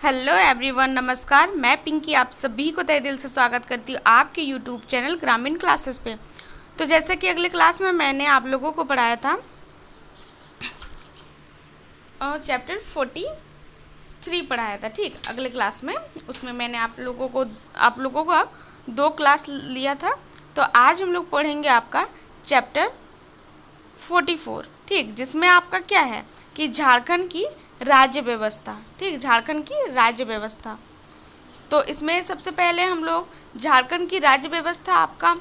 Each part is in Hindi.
हेलो एवरीवन, नमस्कार। मैं पिंकी आप सभी को तहे दिल से स्वागत करती हूँ आपके यूट्यूब चैनल ग्रामीण क्लासेस पे। तो जैसे कि अगले क्लास में मैंने आप लोगों को पढ़ाया था चैप्टर 43 पढ़ाया था, ठीक। अगले क्लास में उसमें मैंने आप लोगों का 2 क्लास लिया था। तो आज हम लोग पढ़ेंगे आपका चैप्टर 44, ठीक, जिसमें आपका क्या है कि झारखंड की राज्य व्यवस्था, ठीक, झारखंड की राज्य व्यवस्था। तो इसमें सबसे पहले हम लोग झारखंड की राज्य व्यवस्था आपका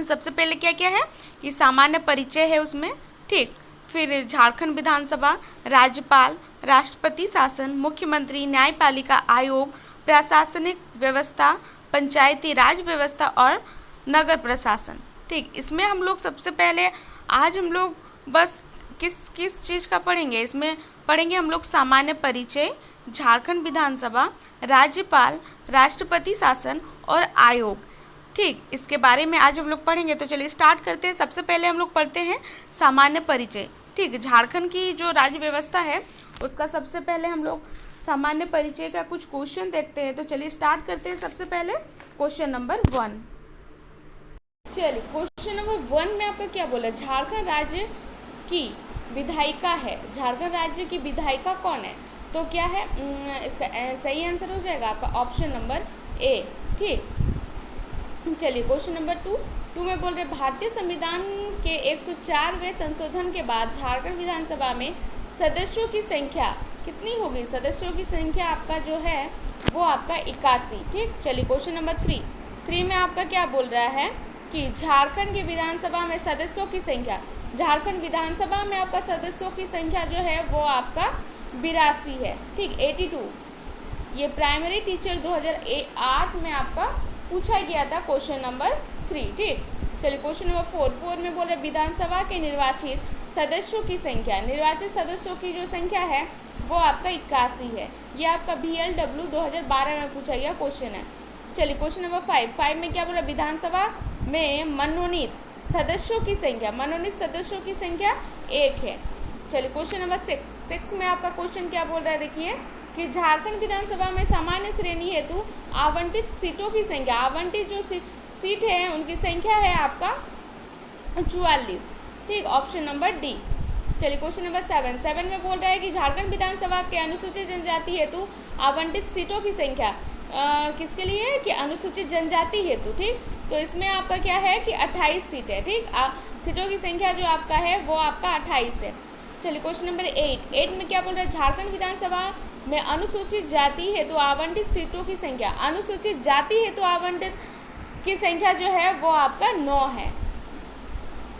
सबसे पहले क्या क्या है कि सामान्य परिचय है उसमें, ठीक। फिर झारखंड विधानसभा, राज्यपाल, राष्ट्रपति शासन, मुख्यमंत्री, न्यायपालिका आयोग, प्रशासनिक व्यवस्था, पंचायती राज व्यवस्था और नगर प्रशासन, ठीक। इसमें हम लोग सबसे पहले आज हम लोग बस किस किस चीज़ का पढ़ेंगे, इसमें पढ़ेंगे हम लोग सामान्य परिचय, झारखंड विधानसभा, राज्यपाल, राष्ट्रपति शासन और आयोग, ठीक। इसके बारे में आज हम लोग पढ़ेंगे। तो चलिए स्टार्ट करते हैं। सबसे पहले हम लोग पढ़ते हैं सामान्य परिचय, ठीक। झारखंड की जो राज्य व्यवस्था है उसका सबसे पहले हम लोग सामान्य परिचय का कुछ क्वेश्चन देखते हैं। तो चलिए स्टार्ट करते हैं। सबसे पहले क्वेश्चन नंबर 1। चलिए क्वेश्चन नंबर 1 में आपका क्या बोला, झारखंड राज्य की विधायिका है, झारखंड राज्य की विधायिका कौन है? तो क्या है इसका सही आंसर हो जाएगा आपका ऑप्शन नंबर ए, ठीक। चलिए क्वेश्चन नंबर 2 में बोल रहे भारतीय संविधान के 104वें संशोधन के बाद झारखंड विधानसभा में सदस्यों की संख्या कितनी होगी? सदस्यों की संख्या आपका जो है वो आपका 81, ठीक। चलिए क्वेश्चन नंबर 3 में आपका क्या बोल रहा है कि झारखंड की विधानसभा में सदस्यों की संख्या, झारखंड विधानसभा में आपका सदस्यों की संख्या जो है वो आपका 82 है, ठीक, 82। ये प्राइमरी टीचर 2008 में आपका पूछा गया था क्वेश्चन नंबर 3, ठीक। चलिए क्वेश्चन नंबर 4 में बोल रहे विधानसभा के निर्वाचित सदस्यों की संख्या, निर्वाचित सदस्यों की जो संख्या है वो आपका 81 है। ये आपका BLW 2012 में पूछा गया क्वेश्चन है। चलिए क्वेश्चन नंबर 5 में क्या बोला, विधानसभा में मनोनीत सदस्यों की संख्या, मनोनीत सदस्यों की संख्या 1 है। चलिए क्वेश्चन नंबर 6 में आपका क्वेश्चन क्या बोल रहा है, देखिए कि झारखंड विधानसभा में सामान्य श्रेणी हेतु आवंटित सीटों की संख्या, आवंटित जो सीट है उनकी संख्या है आपका 44, ठीक, ऑप्शन नंबर डी। चलिए क्वेश्चन नंबर 7 में बोल रहा है कि झारखंड विधानसभा के अनुसूचित जनजाति हेतु आवंटित सीटों की संख्या किसके लिए कि अनुसूचित जनजाति हेतु, ठीक। तो इसमें आपका क्या है कि 28 सीट है, ठीक। सीटों की संख्या जो आपका है वो आपका 28 है। चलिए क्वेश्चन नंबर 8 में क्या बोल रहा है, झारखंड विधानसभा में अनुसूचित जाति हेतु आवंटित सीटों की संख्या, अनुसूचित जाति हेतु आवंटित की संख्या जो है वो आपका 9 है।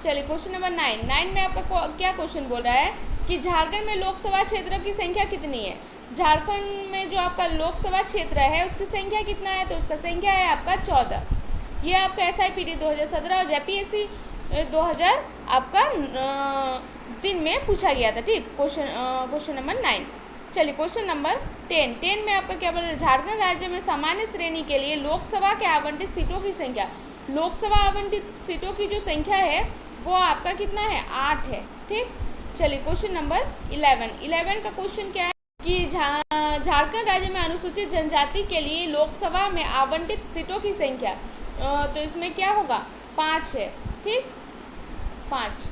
चलिए क्वेश्चन नंबर 9 में आपका क्या क्वेश्चन बोल रहा है कि झारखंड में लोकसभा क्षेत्र की संख्या कितनी है? झारखंड में जो आपका लोकसभा क्षेत्र है उसकी संख्या कितना है? तो उसका संख्या है आपका 14। ये आपका SIPT 2017 और JPSC 2000 आपका दिन में पूछा गया था, ठीक। Question number 9। चलिए क्वेश्चन नंबर 10 में आपका क्या बोल रहा है, झारखंड राज्य में सामान्य श्रेणी के लिए लोकसभा के आवंटित सीटों की संख्या, लोकसभा आवंटित सीटों की जो संख्या है वो आपका कितना है, 8 है, ठीक। चलिए क्वेश्चन नंबर 11 का क्वेश्चन क्या है कि झारखंड राज्य में अनुसूचित जनजाति के लिए लोकसभा में आवंटित सीटों की संख्या, तो इसमें क्या होगा, 5 है, ठीक, 5।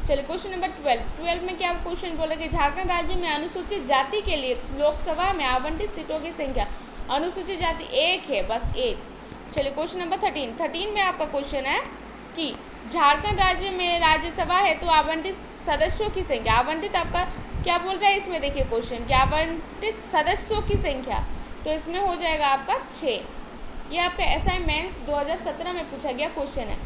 चलिए क्वेश्चन नंबर 12 में क्या क्वेश्चन बोला कि झारखंड राज्य में अनुसूचित जाति के लिए लोकसभा में आवंटित सीटों की संख्या, अनुसूचित जाति 1 है, बस 1। चलिए क्वेश्चन नंबर 13 में आपका क्वेश्चन है कि झारखंड राज्य में राज्यसभा हेतु आवंटित सदस्यों की संख्या, आवंटित आपका क्या बोल रहा है इसमें, देखिए क्वेश्चन कि आवंटित सदस्यों की संख्या, तो इसमें हो जाएगा आपका 6। ये आपका SI मेंस 2017 में पूछा गया क्वेश्चन है।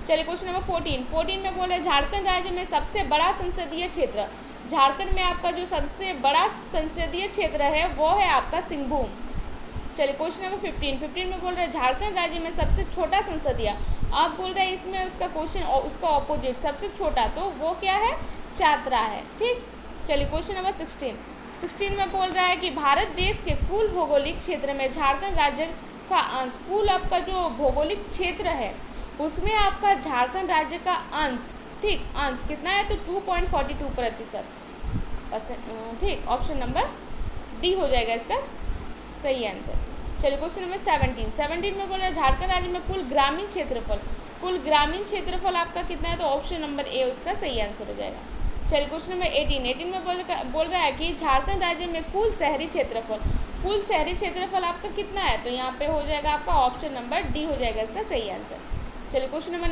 चलिए क्वेश्चन नंबर 14 में बोले झारखंड राज्य में सबसे बड़ा संसदीय क्षेत्र, झारखंड में आपका जो सबसे बड़ा संसदीय क्षेत्र है वो है आपका सिंहभूम। चलिए क्वेश्चन नंबर 15 में बोल रहे हैं झारखंड राज्य में सबसे छोटा संसदीय, आप बोल रहे हैं इसमें उसका क्वेश्चन और उसका ऑपोजिट सबसे छोटा, तो वो क्या है, चातरा है, ठीक। चलिए क्वेश्चन नंबर 16 में बोल रहा है कि भारत देश के कुल भौगोलिक क्षेत्र में झारखंड राज्य का अंश, कुल आपका जो भौगोलिक क्षेत्र है उसमें आपका झारखंड राज्य का अंश, ठीक, अंश कितना है, तो 2.42%, ठीक, ऑप्शन नंबर डी हो जाएगा इसका सही आंसर। चलिए क्वेश्चन नंबर 17 में बोल रहा है झारखंड राज्य में कुल ग्रामीण क्षेत्रफल आपका कितना है, तो ऑप्शन नंबर ए उसका सही आंसर हो जाएगा। चलिए क्वेश्चन नंबर 18 में बोल रहा है कि झारखंड राज्य में कुल शहरी क्षेत्रफल आपका कितना है, तो यहाँ पे हो जाएगा आपका ऑप्शन नंबर डी हो जाएगा इसका सही आंसर। चलिए क्वेश्चन नंबर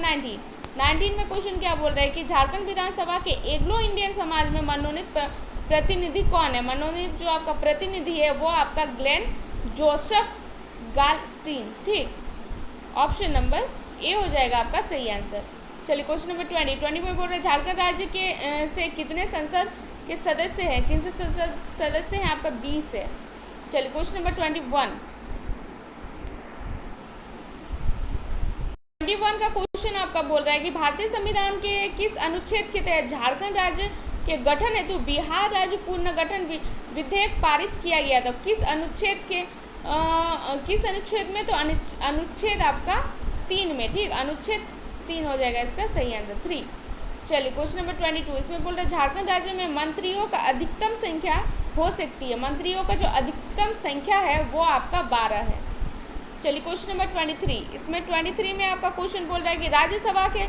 19 में क्वेश्चन क्या बोल रहा है कि झारखंड विधानसभा के एग्लो इंडियन समाज में मनोनीत प्रतिनिधि कौन है। मनोनीत जो आपका प्रतिनिधि है वो आपका ग्लेन जोसेफ गालस्टीन, ठीक, ऑप्शन नंबर ए हो जाएगा आपका सही आंसर। चलिए क्वेश्चन नंबर 20 में बोल रहे हैं झारखंड राज्य के से कितने संसद के सदस्य हैं, किन से सदस्य हैं, आपका 20 है। चलिए क्वेश्चन नंबर 21 का क्वेश्चन आपका बोल रहा है कि भारतीय संविधान के किस अनुच्छेद के तहत झारखंड राज्य के गठन हेतु बिहार राज्य पुनर्गठन विधेयक पारित किया गया था। किस अनुच्छेद में, तो अनुच्छेद आपका 3 में, ठीक, अनुच्छेद 3 हो जाएगा इसका सही आंसर 3। चलिए क्वेश्चन नंबर 22 इसमें बोल रहे हैं झारखंड राज्य में मंत्रियों का अधिकतम संख्या हो सकती है। मंत्रियों का जो अधिकतम संख्या है वो आपका 12 है। चलिए क्वेश्चन नंबर 23 इसमें 23 में आपका क्वेश्चन बोल रहा है कि राज्यसभा के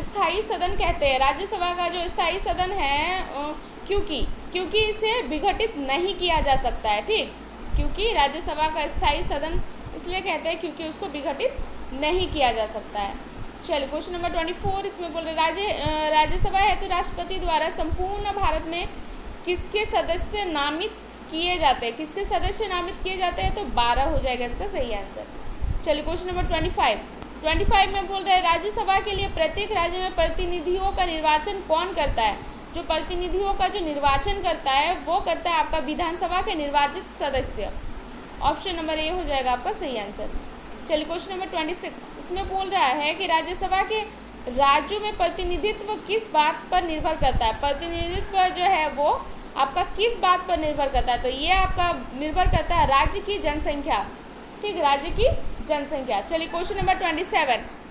स्थायी सदन कहते हैं। राज्यसभा का जो स्थायी सदन है क्योंकि इसे विघटित नहीं किया जा सकता है, ठीक, क्योंकि राज्यसभा का स्थायी सदन इसलिए कहते हैं क्योंकि उसको विघटित नहीं किया जा सकता है। चलिए क्वेश्चन नंबर 24 इसमें बोल रहे राज्यसभा है तो राष्ट्रपति द्वारा संपूर्ण भारत में किसके सदस्य नामित किए जाते हैं, किसके सदस्य नामित किए जाते हैं, तो 12 हो जाएगा इसका सही आंसर। चलिए क्वेश्चन नंबर 25 में बोल रहे हैं राज्यसभा के लिए प्रत्येक राज्य में प्रतिनिधियों का निर्वाचन कौन करता है। जो प्रतिनिधियों का जो निर्वाचन करता है वो करता है आपका विधानसभा के निर्वाचित सदस्य, ऑप्शन नंबर ए हो जाएगा आपका सही आंसर। चलिए क्वेश्चन नंबर 26 इसमें बोल रहा है कि राज्यसभा के राज्यों में प्रतिनिधित्व किस बात पर निर्भर करता है। प्रतिनिधित्व जो है वो आपका किस बात पर निर्भर करता है, तो ये आपका निर्भर करता है राज्य की जनसंख्या, ठीक, राज्य की जनसंख्या। चलिए क्वेश्चन नंबर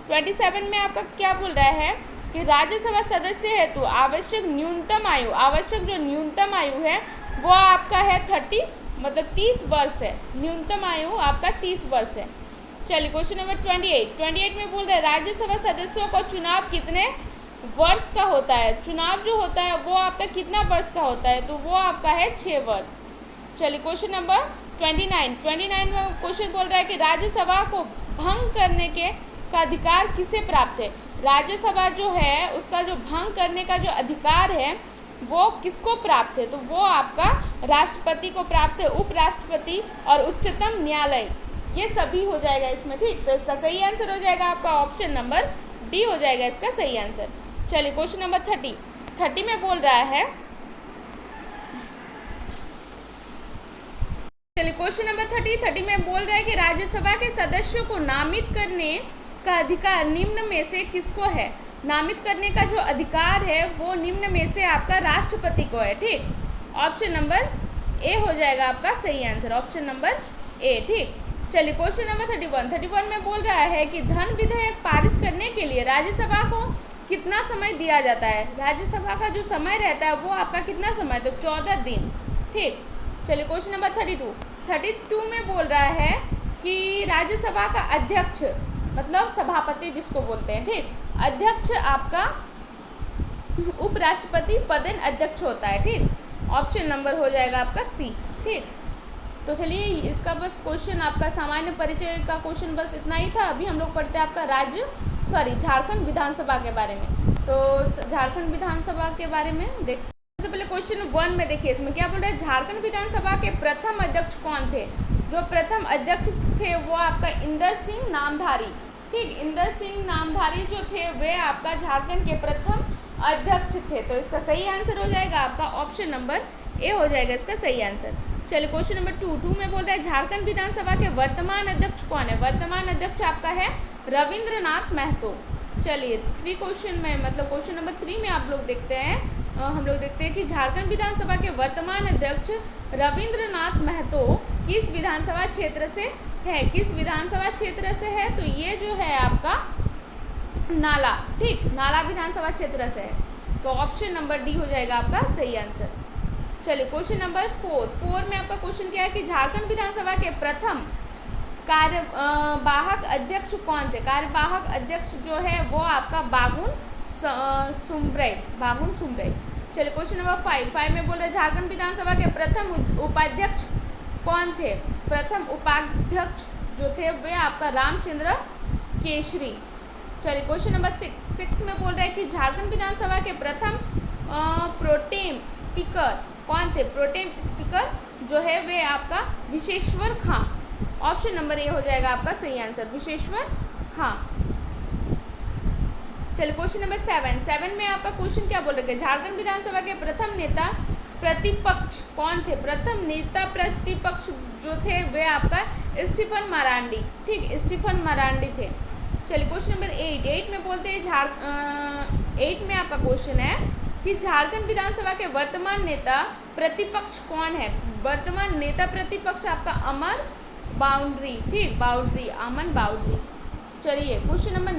27 में आपका क्या बोल रहा है कि राज्यसभा सदस्य हेतु आवश्यक जो न्यूनतम आयु है वो आपका है 30 वर्ष है। न्यूनतम आयु आपका 30 वर्ष है। चलिए क्वेश्चन नंबर 28 में बोल रहे हैं राज्यसभा सदस्यों को चुनाव कितने वर्ष का होता है। चुनाव जो होता है वो आपका कितना वर्ष का होता है, तो वो आपका है 6 वर्ष। चलिए क्वेश्चन नंबर 29 में क्वेश्चन बोल रहा है कि राज्यसभा को भंग करने का अधिकार किसे प्राप्त है। राज्यसभा जो है उसका जो भंग करने का जो अधिकार है वो किसको प्राप्त है, तो वो आपका राष्ट्रपति को प्राप्त है, उपराष्ट्रपति और उच्चतम न्यायालय, ये सभी हो जाएगा इसमें, ठीक। तो इसका सही आंसर हो जाएगा आपका ऑप्शन नंबर डी हो जाएगा इसका सही आंसर। चलिए क्वेश्चन नंबर 30 में बोल रहा है, चलिए क्वेश्चन नंबर 30 में बोल रहा है कि राज्यसभा के सदस्यों को नामित करने का अधिकार निम्न में से किसको है। नामित करने का जो अधिकार है वो निम्न में से आपका राष्ट्रपति को है, ठीक, ऑप्शन नंबर ए हो जाएगा आपका सही आंसर, ऑप्शन नंबर ए, ठीक। चलिए क्वेश्चन नंबर 31 में बोल रहा है कि धन विधेयक पारित करने के लिए राज्यसभा को कितना समय दिया जाता है। राज्यसभा का जो समय रहता है वो आपका कितना समय, तो 14 दिन, ठीक। चलिए क्वेश्चन नंबर 32 में बोल रहा है कि राज्यसभा का अध्यक्ष मतलब सभापति जिसको बोलते हैं, ठीक, अध्यक्ष आपका उपराष्ट्रपति पदेन अध्यक्ष होता है, ठीक, ऑप्शन नंबर हो जाएगा आपका सी, ठीक। तो चलिए इसका बस क्वेश्चन आपका सामान्य परिचय का क्वेश्चन बस इतना ही था। अभी हम लोग पढ़ते हैं आपका झारखंड विधानसभा के बारे में। तो झारखंड विधानसभा के बारे में देखते सबसे पहले क्वेश्चन 1 में देखिए इसमें क्या बोल रहा है, झारखंड विधानसभा के प्रथम अध्यक्ष कौन थे। जो प्रथम अध्यक्ष थे वो आपका इंदर सिंह नामधारी, ठीक, इंदर सिंह नामधारी जो थे वे आपका झारखंड के प्रथम अध्यक्ष थे। तो इसका सही आंसर हो जाएगा आपका ऑप्शन नंबर ए हो जाएगा इसका सही आंसर। चलिए क्वेश्चन नंबर 2 में बोल रहा है झारखंड विधानसभा के वर्तमान अध्यक्ष कौन है। वर्तमान अध्यक्ष आपका है रविंद्रनाथ महतो। चलिए क्वेश्चन नंबर 3 में आप लोग देखते हैं, हम लोग देखते हैं कि झारखंड विधानसभा के वर्तमान अध्यक्ष रविंद्रनाथ महतो किस विधानसभा क्षेत्र से है। किस विधानसभा क्षेत्र से है, तो ये जो है आपका नाला, ठीक, नाला विधानसभा क्षेत्र से है। तो ऑप्शन नंबर डी हो जाएगा आपका सही आंसर। चलिए क्वेश्चन नंबर 4 में आपका क्वेश्चन क्या है कि झारखंड विधानसभा के प्रथम कार्यवाहक अध्यक्ष कौन थे। कार्यवाहक अध्यक्ष जो है वो आपका बागुन सुम्ब्रई। चलिए क्वेश्चन नंबर 5 में बोल रहे झारखंड विधानसभा के प्रथम उपाध्यक्ष कौन थे। प्रथम उपाध्यक्ष जो थे वे आपका रामचंद्र केसरी। चलिए क्वेश्चन नंबर 6 में बोल रहे हैं कि झारखंड विधानसभा के प्रथम प्रोटेम स्पीकर कौन थे। प्रोटेम स्पीकर जो है वे आपका विशेश्वर खां। ऑप्शन नंबर ए हो जाएगा आपका सही आंसर, विशेश्वर खां। चलिए क्वेश्चन नंबर 7 में आपका क्वेश्चन क्या बोल रहे हैं, झारखंड विधानसभा के प्रथम नेता प्रतिपक्ष कौन थे। प्रथम नेता प्रतिपक्ष जो थे वे आपका स्टीफन मरांडी, ठीक, स्टीफन मरांडी थे। चलिए क्वेश्चन नंबर 8 में बोलते हैं 8 में आपका क्वेश्चन है कि झारखंड विधानसभा के वर्तमान नेता प्रतिपक्ष कौन है। वर्तमान नेता प्रतिपक्ष आपका अमर बाउंड्री, ठीक, अमन बाउंड्री। चलिए क्वेश्चन नंबर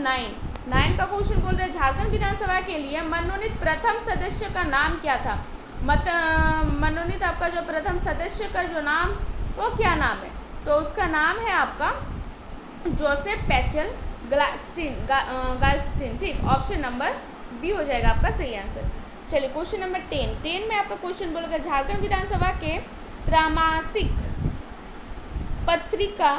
9 का क्वेश्चन बोल रहे हैं झारखंड विधानसभा के लिए मनोनीत प्रथम सदस्य का नाम क्या था। मनोनीत आपका जो प्रथम सदस्य का जो नाम वो क्या नाम है, तो उसका नाम है आपका जोसेफ पैचल गाल्स्टीन, ठीक, ऑप्शन नंबर बी हो जाएगा आपका सही आंसर। चलिए क्वेश्चन नंबर 10 में आपका क्वेश्चन बोलेगा झारखंड विधानसभा के त्रैमासिक पत्रिका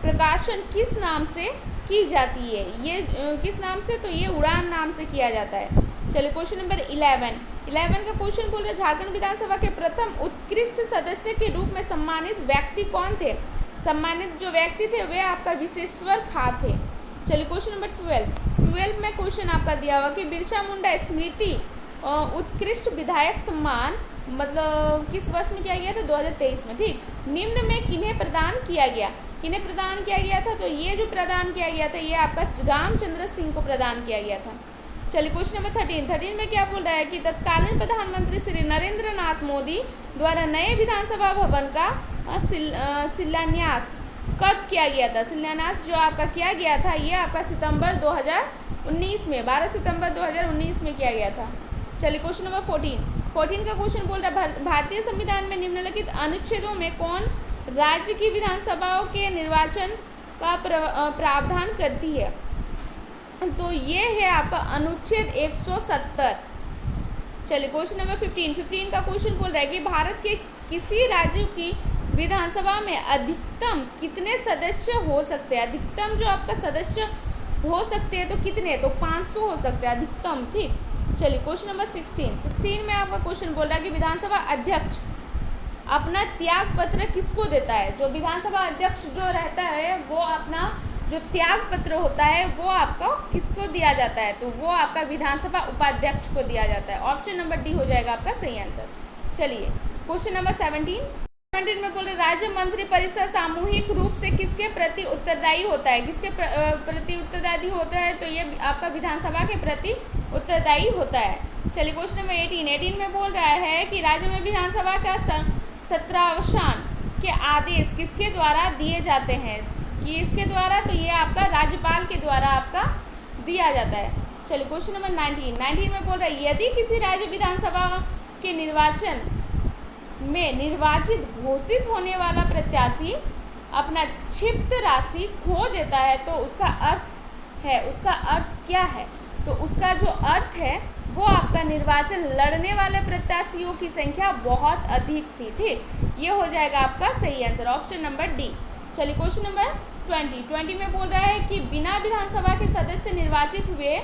प्रकाशन किस नाम से की जाती है। ये किस नाम से, तो ये उड़ान नाम से किया जाता है। चलिए क्वेश्चन नंबर 11 का क्वेश्चन बोल रहे झारखंड विधानसभा के प्रथम उत्कृष्ट सदस्य के रूप में सम्मानित व्यक्ति कौन थे। सम्मानित जो व्यक्ति थे वे आपका विशेश्वर खां थे। चलिए क्वेश्चन नंबर 12 में क्वेश्चन आपका दिया हुआ कि बिरसा मुंडा स्मृति उत्कृष्ट विधायक सम्मान मतलब किस वर्ष में किया गया था, 2023 में, ठीक। निम्न में किन्हें प्रदान किया गया था, तो ये जो प्रदान किया गया था ये आपका रामचंद्र सिंह को प्रदान किया गया था। चलिए क्वेश्चन नंबर 13 में क्या बोल रहा है कि तत्कालीन प्रधानमंत्री श्री नरेंद्र नाथ मोदी द्वारा नए विधानसभा भवन का शिलान्यास कब किया गया था। शिलान्यास जो आपका किया गया था ये आपका सितंबर 2019 में 12 सितंबर 2019 में किया गया था। चलिए क्वेश्चन नंबर 14 का क्वेश्चन बोल रहा है भारतीय संविधान में निम्नलिखित अनुच्छेदों में कौन राज्य की विधानसभाओं के निर्वाचन का प्रावधान करती है, तो ये है आपका अनुच्छेद 170। चलिए क्वेश्चन नंबर 15 का क्वेश्चन बोल रहा है कि भारत के किसी राज्य की विधानसभा में अधिकतम कितने सदस्य हो सकते हैं। अधिकतम जो आपका सदस्य हो सकते हैं तो कितने, तो 500 हो सकते हैं अधिकतम, ठीक। चलिए क्वेश्चन नंबर 16 में आपका क्वेश्चन बोल रहा है कि विधानसभा अध्यक्ष अपना त्याग पत्र किसको देता है। जो विधानसभा अध्यक्ष जो रहता है वो अपना जो त्याग पत्र होता है वो आपको किसको दिया जाता है, तो वो आपका विधानसभा उपाध्यक्ष को दिया जाता है। ऑप्शन नंबर डी हो जाएगा आपका सही आंसर। चलिए क्वेश्चन नंबर 17 में बोल रहे राज्य मंत्री परिषद सामूहिक रूप से किसके प्रति उत्तरदायी होता है। किसके प्रति उत्तरदायी होता है, तो ये आपका विधानसभा के प्रति उत्तरदायी होता है। चलिए क्वेश्चन नंबर 18 में बोल रहा है कि राज्य में विधानसभा का सत्रावसान के आदेश किसके द्वारा दिए जाते हैं, कि इसके द्वारा, तो ये आपका राज्यपाल के द्वारा आपका दिया जाता है। चलिए क्वेश्चन नंबर 19 में बोल रहा है यदि किसी राज्य विधानसभा के निर्वाचन में निर्वाचित घोषित होने वाला प्रत्याशी अपना क्षिप्त राशि खो देता है तो उसका अर्थ क्या है, तो उसका जो अर्थ है वो आपका निर्वाचन लड़ने वाले प्रत्याशियों की संख्या बहुत अधिक थी, ठीक। ये हो जाएगा आपका सही आंसर, ऑप्शन नंबर डी। चलिए क्वेश्चन नंबर 20 में बोल रहा है कि बिना विधानसभा के सदस्य निर्वाचित हुए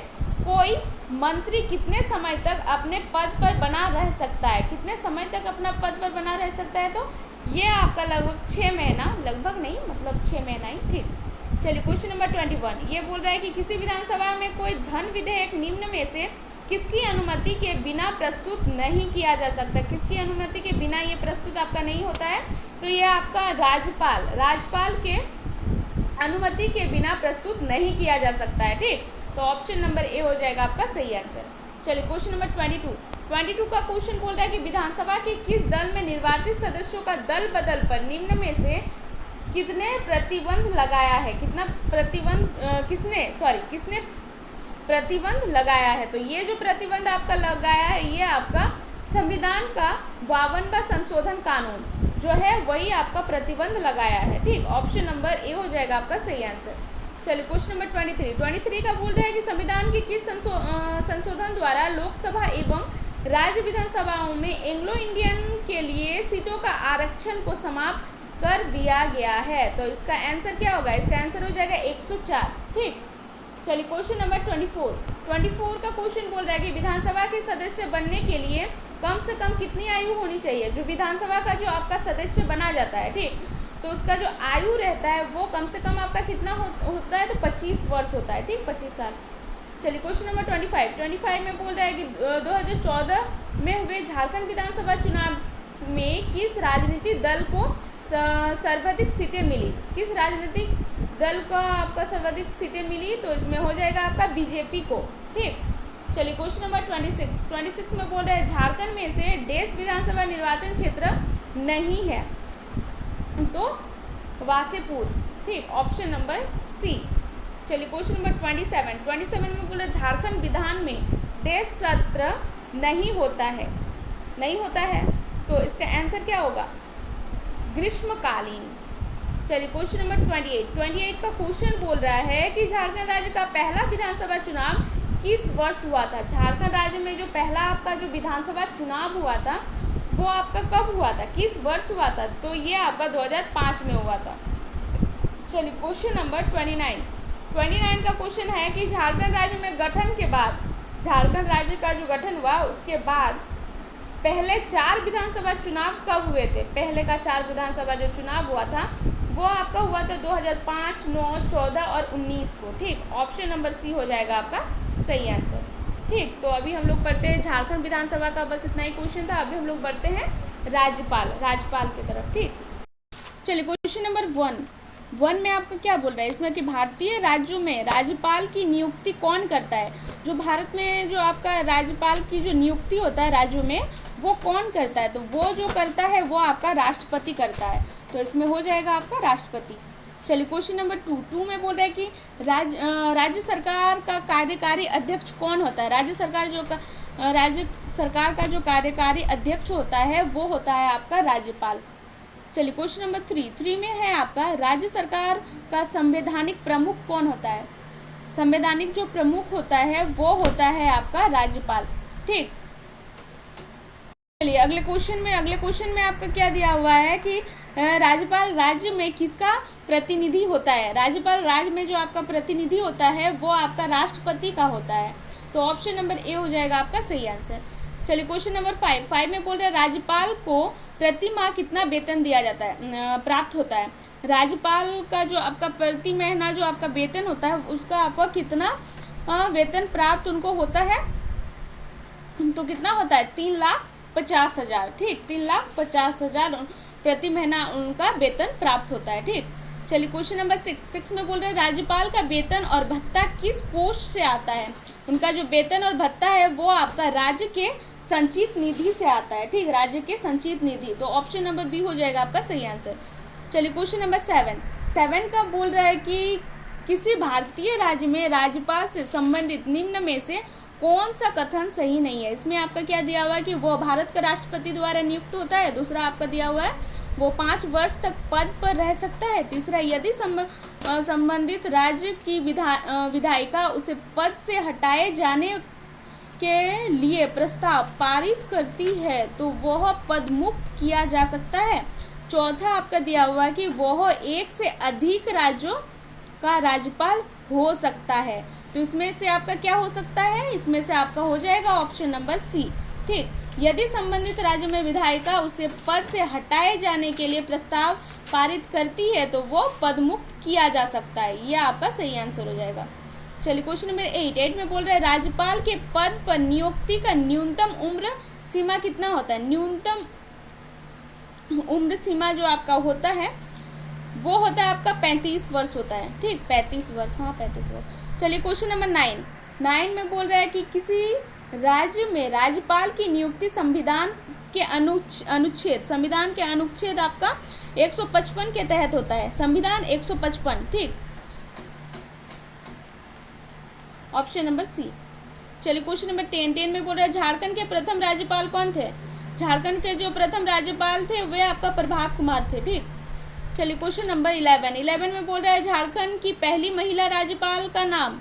कोई मंत्री कितने समय तक अपने पद पर बना रह सकता है। कितने समय तक अपना पद पर बना रह सकता है, तो ये आपका लगभग 6 महीना, लगभग नहीं मतलब 6 महीना ही, ठीक। चलिए क्वेश्चन नंबर 21 ये बोल रहा है कि किसी विधानसभा में कोई धन विधेयक निम्न में से किसकी अनुमति के बिना प्रस्तुत नहीं किया जा सकता। किसकी अनुमति के बिना ये प्रस्तुत आपका नहीं होता है, तो ये आपका राज्यपाल के अनुमति के बिना प्रस्तुत नहीं किया जा सकता है, ठीक। तो ऑप्शन नंबर ए हो जाएगा आपका सही आंसर। चलिए क्वेश्चन नंबर 22 का क्वेश्चन बोल रहा है कि विधानसभा के किस दल में निर्वाचित सदस्यों का दल बदल पर निम्न में से कितने प्रतिबंध लगाया है। किसने प्रतिबंध लगाया है, तो ये जो प्रतिबंध आपका लगाया है ये आपका संविधान का 52वां संशोधन कानून जो है वही आपका प्रतिबंध लगाया है, ठीक। ऑप्शन नंबर ए हो जाएगा आपका सही आंसर। चलिए क्वेश्चन नंबर 23 का बोल रहा है कि संविधान के किस संशोधन द्वारा लोकसभा एवं राज्य विधानसभाओं में एंग्लो इंडियन के लिए सीटों का आरक्षण को समाप्त कर दिया गया है? तो इसका आंसर क्या होगा? इसका आंसर हो जाएगा 104, ठीक। चलिए क्वेश्चन नंबर 24 का क्वेश्चन बोल रहा है कि विधानसभा के सदस्य बनने के लिए कम से कम कितनी आयु होनी चाहिए? जो विधानसभा का जो आपका सदस्य बना जाता है, ठीक, तो उसका जो आयु रहता है वो कम से कम आपका कितना होता है? तो 25 वर्ष होता है, ठीक, 25 साल। चलिए क्वेश्चन नंबर 25 में बोल रहा है कि 2014 में हुए झारखंड विधानसभा चुनाव में किस राजनीतिक दल को सर्वाधिक सीटें मिली? किस राजनीतिक दल को आपका सर्वाधिक सीटें मिली? तो इसमें हो जाएगा आपका बीजेपी को, ठीक। चलिए क्वेश्चन नंबर 26 में बोल रहा है झारखंड में से देश विधानसभा निर्वाचन क्षेत्र नहीं है, तो वासेपुर, ठीक, ऑप्शन नंबर सी। चलिए क्वेश्चन नंबर 27 में बोला झारखंड विधान में देश सत्र नहीं होता है, तो इसका आंसर क्या होगा? ग्रीष्मकालीन। चलिए क्वेश्चन नंबर 28 का क्वेश्चन बोल रहा है कि झारखंड राज्य का पहला विधानसभा चुनाव किस वर्ष हुआ था? झारखंड राज्य में जो पहला आपका जो विधानसभा चुनाव हुआ था वो आपका कब हुआ था, किस वर्ष हुआ था? तो ये आपका 2005 में हुआ था। चलिए क्वेश्चन नंबर 29 का क्वेश्चन है कि झारखंड राज्य में गठन के बाद, झारखंड राज्य का जो गठन हुआ उसके बाद पहले 4 विधानसभा चुनाव कब हुए थे? पहले का 4 विधानसभा जो चुनाव हुआ था वो आपका हुआ था 2005, 9, 14 और 19 को, ठीक। ऑप्शन नंबर सी हो जाएगा आपका सही आंसर, ठीक। तो अभी हम लोग पढ़ते हैं झारखंड विधानसभा का, बस इतना ही क्वेश्चन था। अभी हम लोग बढ़ते हैं राज्यपाल की तरफ, ठीक। चलिए क्वेश्चन नंबर 1 में आपका क्या बोल रहा है इसमें कि भारतीय राज्यों में राज्यपाल की नियुक्ति कौन करता है? जो भारत में जो आपका राज्यपाल की जो नियुक्ति होता है राज्यों में वो कौन करता है? तो वो जो करता है वो आपका राष्ट्रपति करता है, तो इसमें हो जाएगा आपका राष्ट्रपति। चलिए क्वेश्चन नंबर 2 में बोल रहा है कि राज्य सरकार का कार्यकारी अध्यक्ष कौन होता है? राज्य सरकार का जो कार्यकारी अध्यक्ष होता है वो होता है आपका राज्यपाल। चलिए क्वेश्चन नंबर 3 में है आपका राज्य सरकार का संवैधानिक प्रमुख कौन होता है? संवैधानिक जो प्रमुख होता है वो होता है आपका राज्यपाल, ठीक। चलिए अगले क्वेश्चन में आपका क्या दिया हुआ है कि राज्यपाल राज्य में किसका प्रतिनिधि होता है? राज्यपाल राज्य में जो आपका प्रतिनिधि होता है वो आपका राष्ट्रपति का होता है, तो ऑप्शन नंबर ए हो जाएगा आपका सही आंसर। चलिए क्वेश्चन नंबर 5 में बोल रहे हैं राज्यपाल को प्रति माह कितना वेतन दिया जाता है, प्राप्त होता है? राज्यपाल का जो आपका प्रति महीना जो आपका वेतन होता है उसका आपका कितना वेतन प्राप्त उनको होता है? तो कितना होता है? 3,50,000, ठीक, 3,50,000 प्रति महीना उनका वेतन प्राप्त होता है, ठीक। चलिए क्वेश्चन नंबर 6 में बोल रहे हैं राज्यपाल का वेतन और भत्ता किस पोस्ट से आता है? उनका जो वेतन और भत्ता है वो आपका राज्य के संचित निधि से आता है, ठीक, राज्य के संचित निधि, तो ऑप्शन नंबर बी हो जाएगा आपका सही आंसर। चलिए क्वेश्चन नंबर 7 का बोल रहा है कि किसी भारतीय राज्य में राज्यपाल से संबंधित निम्न में से कौन सा कथन सही नहीं है? इसमें आपका क्या दिया हुआ है कि वो भारत का राष्ट्रपति द्वारा नियुक्त होता है, दूसरा आपका दिया हुआ है वो 5 वर्ष तक पद पर रह सकता है, तीसरा यदि संबंधित राज्य की विधायिका उसे पद से हटाए जाने के लिए प्रस्ताव पारित करती है तो वह पद मुक्त किया जा सकता है, चौथा आपका दिया हुआ है कि वह एक से अधिक राज्यों का राज्यपाल हो सकता है, तो इसमें से आपका क्या हो सकता है? इसमें से आपका हो जाएगा ऑप्शन नंबर सी, ठीक। यदि संबंधित राज्य में विधायिका उसे पद से हटाए जाने के लिए प्रस्ताव पारित करती है तो वो पद मुक्त किया जा सकता है, यह आपका सही आंसर हो जाएगा। चलिए क्वेश्चन नंबर 8 में बोल रहे हैं राज्यपाल के पद पर नियुक्ति का न्यूनतम उम्र सीमा कितना होता है? न्यूनतम उम्र सीमा जो आपका होता है वो होता है आपका 35 वर्ष होता है, ठीक, 35 वर्ष, हाँ 35 वर्ष। चलिए क्वेश्चन नंबर 9 में बोल रहा है कि किसी राज्य में राज्यपाल की नियुक्ति संविधान के अनुच्छेद आपका 155 के तहत होता है, संविधान 155, ठीक, ऑप्शन नंबर सी। चलिए क्वेश्चन नंबर 10 में बोल रहा है झारखंड के प्रथम राज्यपाल कौन थे? झारखंड के जो प्रथम राज्यपाल थे वे आपका प्रभात कुमार थे। ठीक, चलिए क्वेश्चन नंबर 11 में बोल रहा है झारखंड की पहली महिला राज्यपाल का नाम,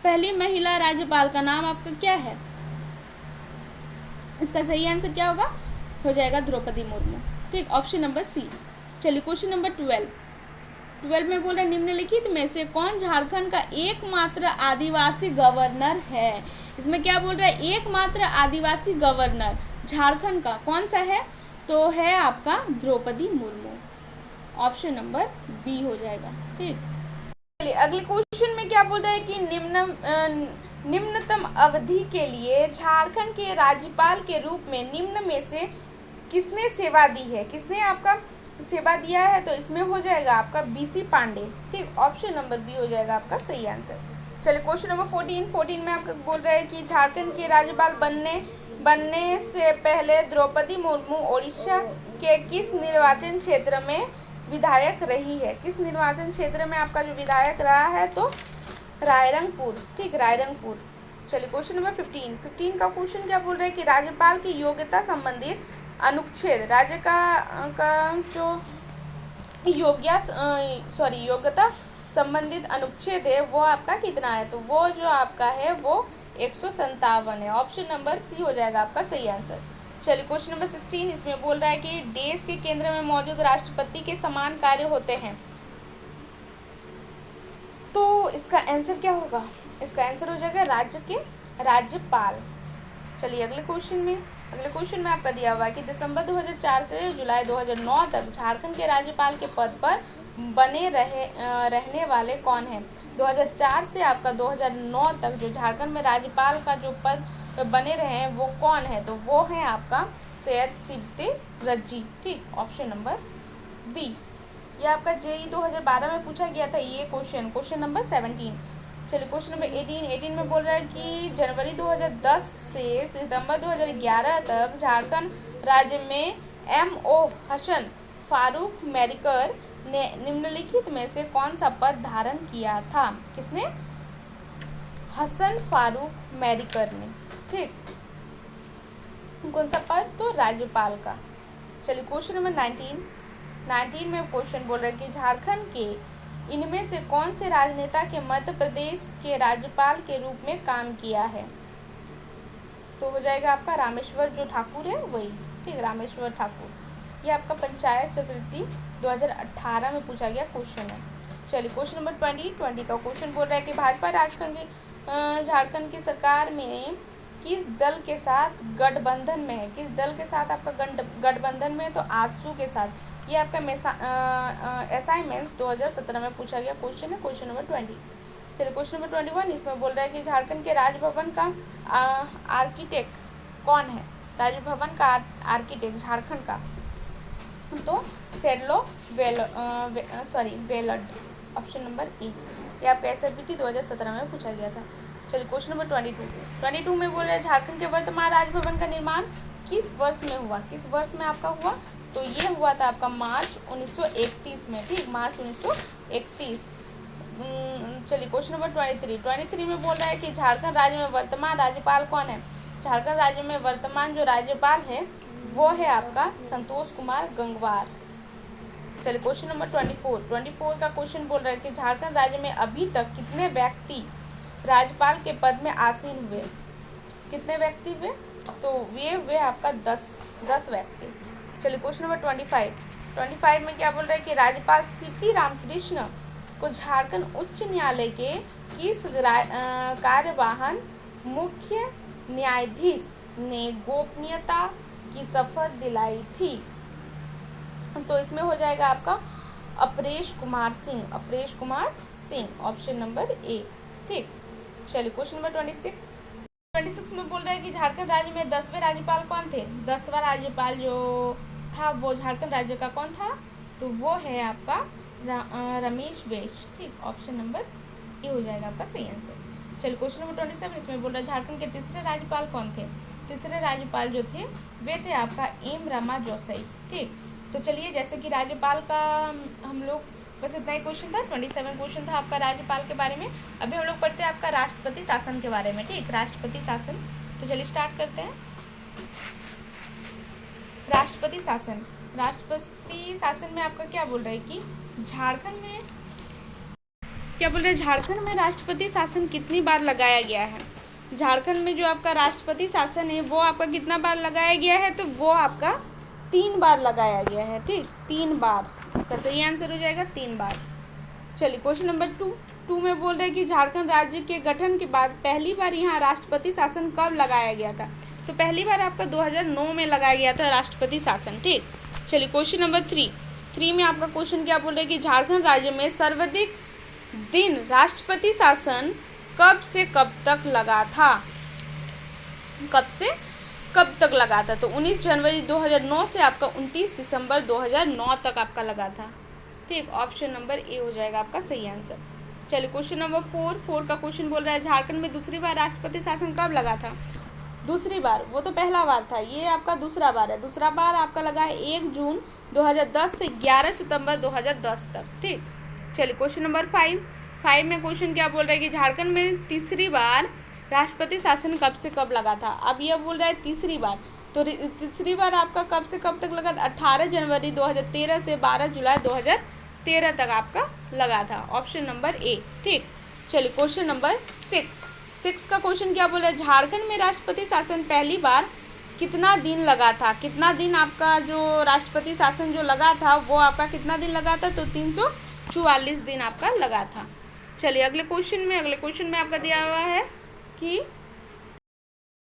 पहली महिला राज्यपाल का नाम आपका क्या है? इसका सही आंसर क्या होगा? हो जाएगा द्रौपदी मुर्मू। ठीक, ऑप्शन नंबर सी। चलिए क्वेश्चन नंबर 12 में बोल रहा है निम्नलिखित में से कौन झारखंड का एकमात्र आदिवासी गवर्नर है? इसमें क्या बोल रहा है? एकमात्र आदिवासी गवर्नर झारखंड का कौन सा है? तो है आपका Droupadi Murmu. Option number B हो जाएगा। ठीक, चलिए अगले क्वेश्चन में क्या बोल रहा है कि निम्नतम अवधि के लिए झारखंड के राज्यपाल के रूप में निम्न में से किसने सेवा दी है? किसने आपका सेवा दिया है? तो इसमें हो जाएगा आपका बीसी पांडे। ठीक, ऑप्शन नंबर बी हो जाएगा आपका सही आंसर। चलिए क्वेश्चन नंबर 14 में आपका बोल रहा है कि झारखंड के राज्यपाल बनने से पहले द्रौपदी मुर्मू उड़ीसा के किस निर्वाचन क्षेत्र में विधायक रही है? किस निर्वाचन क्षेत्र में आपका जो विधायक रहा है? तो रायरंगपुर। ठीक, रायरंगपुर। चलिए क्वेश्चन नंबर 15 का क्वेश्चन क्या बोल रहा है कि राज्यपाल की योग्यता संबंधित अनुच्छेद, राज्य का जो योग्यता संबंधित अनुच्छेद है वो आपका कितना है? तो वो जो आपका है वो 157 है। ऑप्शन नंबर सी हो जाएगा आपका सही आंसर। चलिए क्वेश्चन नंबर 16 इसमें बोल रहा है कि देश के केंद्र में मौजूद राष्ट्रपति के समान कार्य होते हैं, तो इसका आंसर क्या होगा? इसका आंसर हो जाएगा राज्य के राज्यपाल। चलिए अगले क्वेश्चन में आपका दिया हुआ है कि दिसंबर 2004 से जुलाई 2009 तक झारखंड के राज्यपाल के पद पर बने रहने वाले कौन हैं? 2004 से आपका 2009 तक जो झारखंड में राज्यपाल का जो पद बने रहे हैं वो कौन है? तो वो है आपका सैयद सिब्ते रज्जी। ठीक, ऑप्शन नंबर बी। ये आपका जेई 2012 में पूछा गया था ये क्वेश्चन नंबर 17। चलिए क्वेश्चन नंबर 18 में बोल रहा है कि जनवरी 2010 से सितंबर 2011 तक झारखंड राज्य में MO हसन फारूक मेरिकर ने निम्नलिखित में से कौन सा पद धारण किया था? किसने? हसन फारूक मेरिकर ने। ठीक, कौन सा पद? तो राज्यपाल का। चलिए क्वेश्चन नंबर 19 में क्वेश्चन बोल रहा है कि झारखंड के इनमें से कौन से राजनेता के मध्य प्रदेश के राज्यपाल के रूप में काम किया है? तो हो जाएगा आपका रामेश्वर जो ठाकुर है वही। ठीक, रामेश्वर ठाकुर। ये आपका पंचायत सेक्रेटरी 2018 में पूछा गया क्वेश्चन है। चलिए क्वेश्चन नंबर 20 का क्वेश्चन बोल रहा है कि भाजपा झारखंड की सरकार में किस दल के साथ गठबंधन में है? किस दल के साथ आपका गठबंधन में है? तो आजसू के साथ। ये आपका असाइनमेंट्स 2017 में पूछा गया क्वेश्चन है, क्वेश्चन नंबर 20। चलिए क्वेश्चन नंबर 21 इसमें बोल रहा है कि झारखंड के राजभवन का आर्किटेक्ट कौन है? राजभवन का आर्किटेक्ट झारखंड का तो सेडलो वेलड। ऑप्शन नंबर ए। ये आपका SFBT 2017 में पूछा गया था। चलिए क्वेश्चन नंबर 22 में बोल रहे हैं झारखंड के वर्तमान राजभवन का निर्माण किस वर्ष में हुआ? किस वर्ष में आपका हुआ? तो ये हुआ था आपका मार्च 1931 में। ठीक, मार्च 1931। चलिए क्वेश्चन नंबर 23 में बोल रहा है कि झारखंड राज्य में वर्तमान राज्यपाल कौन है? झारखंड राज्य में वर्तमान जो राज्यपाल है वो है आपका संतोष कुमार गंगवार। चलिए क्वेश्चन नंबर 24 का क्वेश्चन बोल रहा है कि झारखंड राज्य में अभी तक कितने व्यक्ति राज्यपाल के पद में आसीन हुए? कितने व्यक्ति हुए? तो वे हुए आपका 10 व्यक्ति। चलिए क्वेश्चन नंबर 25 में क्या बोल रहा है कि राज्यपाल CP रामकृष्ण को झारखंड उच्च न्यायालय के किस कार्यवाहन मुख्य न्यायाधीश ने गोपनीयता की शपथ दिलाई थी? तो इसमें हो जाएगा आपका Apresh Kumar Singh. Option number A. ठीक, चलिए क्वेश्चन नंबर 26 में बोल रहा है कि झारखंड राज्य में 10वें राज्यपाल कौन थे? 10वां राज्यपाल जो था वो झारखंड राज्य का कौन था? तो वो है आपका रमेश बैस। ठीक, ऑप्शन नंबर ए हो जाएगा आपका सही आंसर। चलिए क्वेश्चन नंबर 27 इसमें बोल रहा है झारखंड के तीसरे राज्यपाल कौन थे? तीसरे राज्यपाल जो थे वे थे आपका एम रमा जोशी। ठीक, तो चलिए जैसे कि राज्यपाल का हम लोग बस इतना ही क्वेश्चन था, 27 क्वेश्चन था आपका राज्यपाल के बारे में। अभी हम लोग पढ़ते हैं आपका राष्ट्रपति शासन के बारे में। ठीक, राष्ट्रपति शासन। तो चलिए स्टार्ट करते हैं। राष्ट्रपति शासन, राष्ट्रपति शासन में आपका क्या बोल रहा है कि झारखंड में क्या बोल रहे हैं, झारखंड में राष्ट्रपति शासन कितनी बार लगाया गया है। झारखंड में जो आपका राष्ट्रपति शासन है वो आपका कितना बार लगाया गया है, तो वो आपका 3 बार लगाया गया है। ठीक, 3 बार इसका सही आंसर हो जाएगा, 3 बार। चलिए क्वेश्चन नंबर 2 में बोल रहे हैं कि झारखंड राज्य के गठन के बाद पहली बार यहाँ राष्ट्रपति शासन कब लगाया गया था। तो पहली बार आपका 2009 में लगाया गया था राष्ट्रपति शासन। ठीक, चलिए क्वेश्चन नंबर 3 में आपका क्वेश्चन क्या बोल रहे हैं कि झारखंड राज्य में सर्वाधिक दिन राष्ट्रपति शासन कब से कब तक लगा था। कब से कब तक लगा था, तो 19 जनवरी 2009 से आपका 29 दिसंबर 2009 तक आपका लगा था। ठीक, ऑप्शन नंबर ए हो जाएगा आपका सही आंसर। चलिए क्वेश्चन नंबर 4 का क्वेश्चन बोल रहा है झारखंड में दूसरी बार राष्ट्रपति शासन कब लगा था। दूसरी बार, वो तो पहला बार था, ये आपका दूसरा बार है। दूसरा बार आपका लगा है 1 जून 2010 से 11 सितंबर 2010 तक। ठीक, चलिए क्वेश्चन नंबर 5 में क्वेश्चन क्या बोल रहा है कि झारखंड में तीसरी बार राष्ट्रपति शासन कब से कब लगा था। अब यह बोल रहा है तीसरी बार, तो तीसरी बार आपका कब से कब तक लगा था, 18 जनवरी 2013 से 12 जुलाई 2013 तक आपका लगा था। Option number A. ठीक, चलिए क्वेश्चन नंबर 6 का क्वेश्चन क्या बोला है, झारखंड में राष्ट्रपति शासन पहली बार कितना दिन लगा था। कितना दिन आपका जो राष्ट्रपति शासन जो लगा था वो आपका कितना दिन लगा था, तो 344 दिन आपका लगा था। चलिए अगले क्वेश्चन में आपका दिया हुआ है कि